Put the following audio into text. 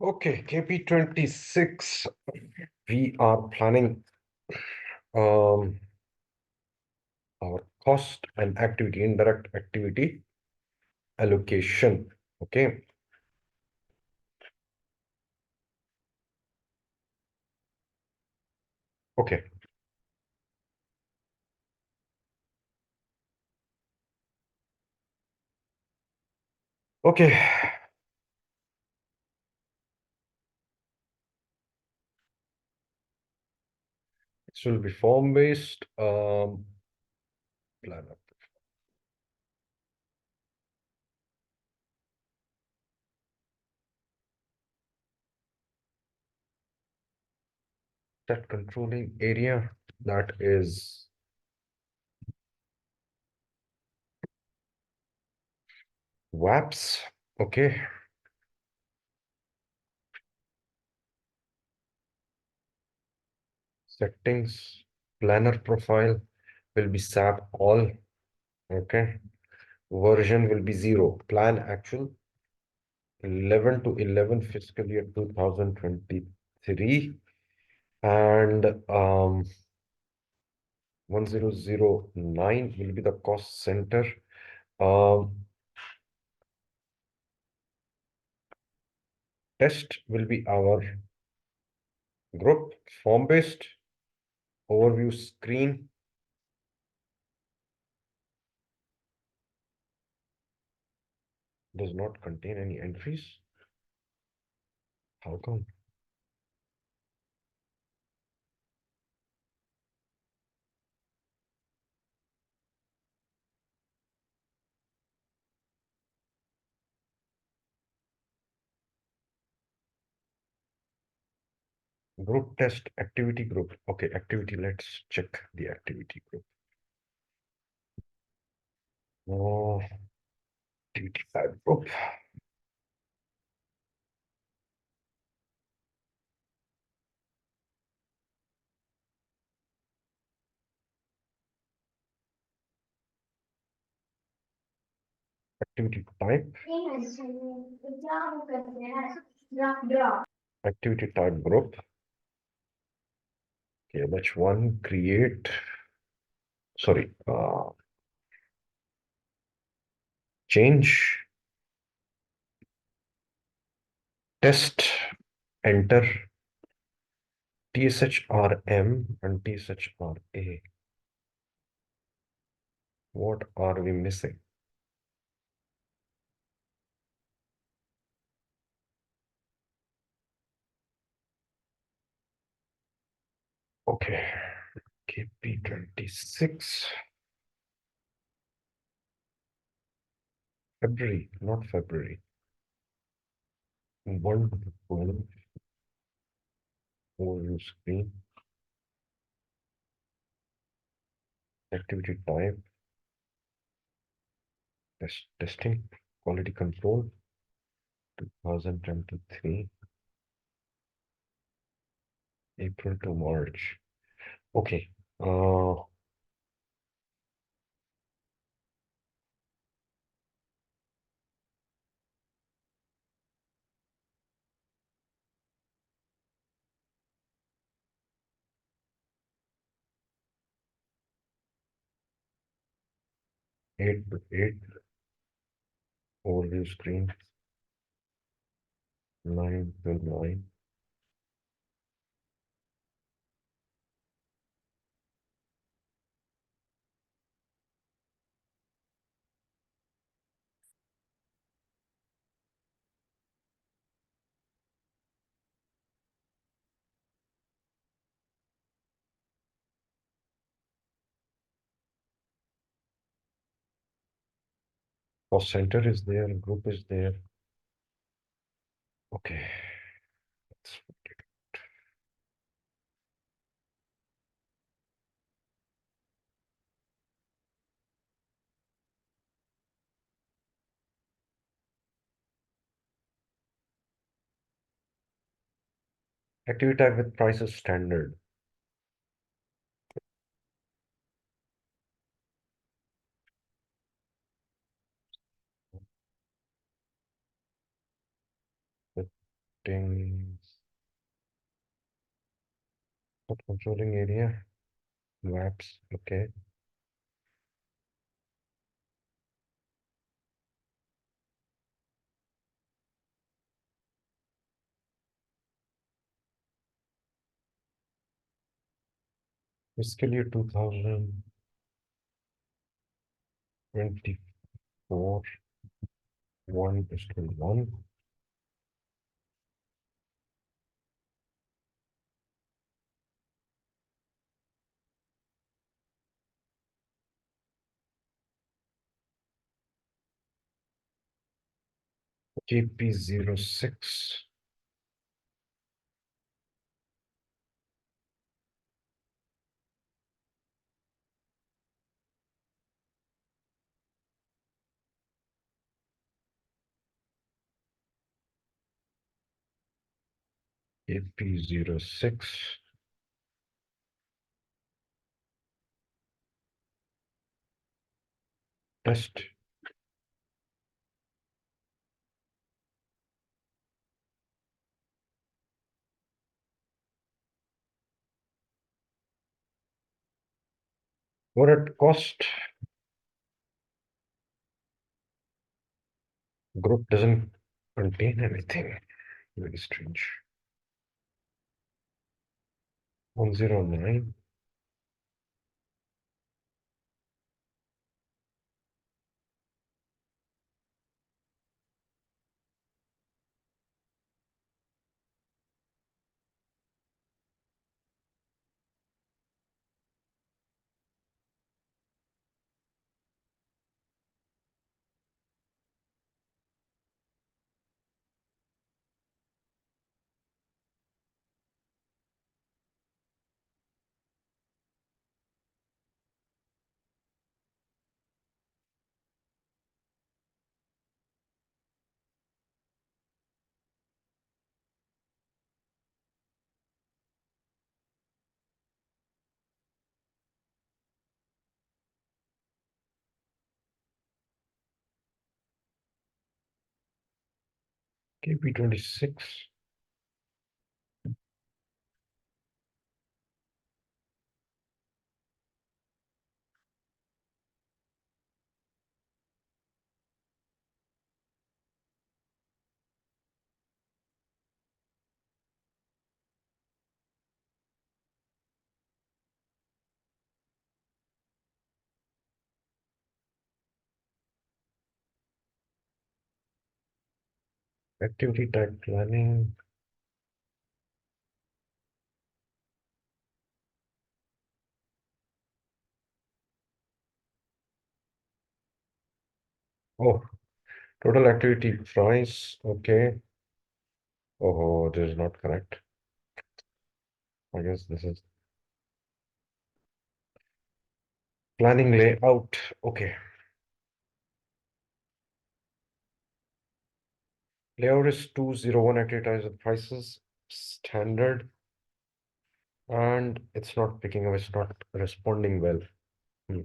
Okay, KP26. We are planning um, our cost and activity, indirect activity allocation. Okay. Okay. Okay. This will be form-based planner. That controlling area, that is WAPs. Okay. Settings, planner profile will be SAP all. Okay. Version will be 0. Plan actual 11 to 11 fiscal year 2023, and 1009 will be the cost center. Test will be our group form based overview screen. Does not contain any entries. How come? Group test activity group. Okay, activity. Let's check the activity group. Oh, activity type group. Activity type. Activity type group. Okay, which one? Create. Sorry. Change. Test. Enter. TSHRM and TSHRA. What are we missing? Okay. KP26. February, not February. 1 to 12. Overview screen. Activity type. Testing. Quality control. 2023. April to March. Okay. Uh, 8 to 8. Overview screen. 9 to 9. Cost center is there. Group is there. Okay. Let's put it. Activity type with prices standard. Settings, controlling area, maps, okay. Fiscal year 2024, 1:1. KP06. KP06. Test. What it cost? Group doesn't contain anything. Very strange. 109. KP26. Activity type planning. Oh, total activity price. Okay. Oh, this is not correct. I guess this is planning layout. Okay. Layout is 201 activity prices standard, and it's not picking up, it's not responding well. Hmm.